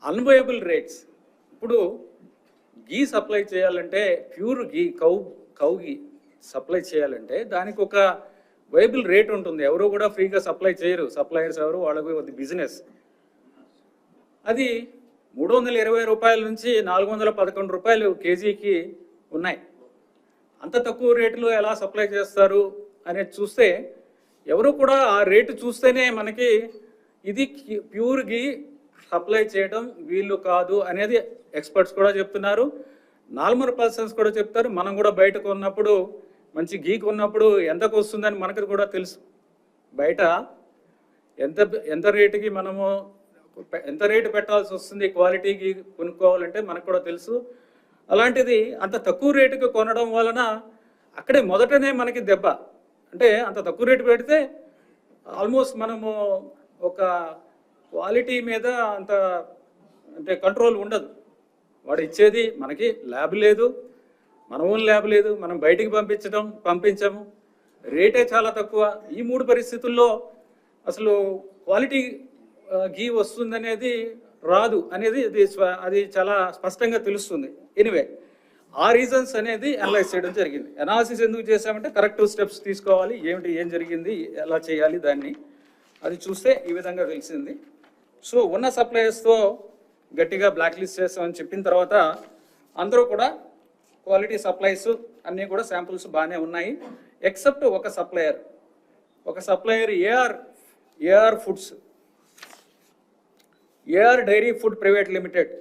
Unviable rates. ఇప్పుడు గీ supply చేయాలంటే, pure గీ, cow గీ supply చేయాలంటే దానికి ఒక వైబుల్ రేట్ ఉంటుంది. ఎవరు కూడా ఫ్రీగా సప్లై చేయరు. సప్లయర్స్ ఎవరు, వాళ్ళకి బిజినెస్. అది 320 రూపాయల నుంచి 411 రూపాయలు కేజీకి ఉన్నాయి. అంత తక్కువ రేటులో ఎలా సప్లై చేస్తారు అనేది చూస్తే, ఎవరు కూడా ఆ రేటు చూస్తేనే మనకి ఇది ప్యూర్ గీ సప్లై చేయడం వీళ్ళు కాదు అనేది ఎక్స్పర్ట్స్ కూడా చెప్తున్నారు. నార్మల్ పర్సన్స్ కూడా చెప్తారు. మనం కూడా బయట కొన్నప్పుడు, మంచి గీ కొన్నప్పుడు ఎంతకు వస్తుందని మనకు కూడా తెలుసు. బయట ఎంత రేటుకి మనము ఎంత రేటు పెట్టాల్సి వస్తుంది క్వాలిటీకి కొనుక్కోవాలంటే మనకు కూడా తెలుసు. అలాంటిది అంత తక్కువ రేటుకి కొనడం వలన అక్కడే మొదటనే మనకి దెబ్బ. అంటే అంత తక్కువ రేటు పెడితే ఆల్మోస్ట్ మనము ఒక క్వాలిటీ మీద అంత అంటే కంట్రోల్ ఉండదు. వాడు ఇచ్చేది మనకి ల్యాబ్ లేదు, మన ఓన్ ల్యాబ్ లేదు, మనం బయటికి పంపించము, రేటే చాలా తక్కువ. ఈ 3 పరిస్థితుల్లో అసలు క్వాలిటీ గీ వస్తుందనేది రాదు అనేది అది చాలా స్పష్టంగా తెలుస్తుంది. ఎనివే, ఆ రీజన్స్ అనేది అనలైజ్ చేయడం జరిగింది. అనాలిసిస్ ఎందుకు చేసామంటే కరెక్టివ్ స్టెప్స్ తీసుకోవాలి, ఏం జరిగింది, ఎలా చేయాలి దాన్ని, అది చూస్తే ఈ విధంగా తెలిసింది. సో ఉన్న సప్లయర్స్తో గట్టిగా బ్లాక్ లిస్ట్ చేస్తామని చెప్పిన తర్వాత అందరూ కూడా క్వాలిటీ సప్లైస్ అన్నీ కూడా శాంపుల్స్ బాగానే ఉన్నాయి. ఎక్సెప్ట్ ఒక supplier AR foods, AR dairy food private limited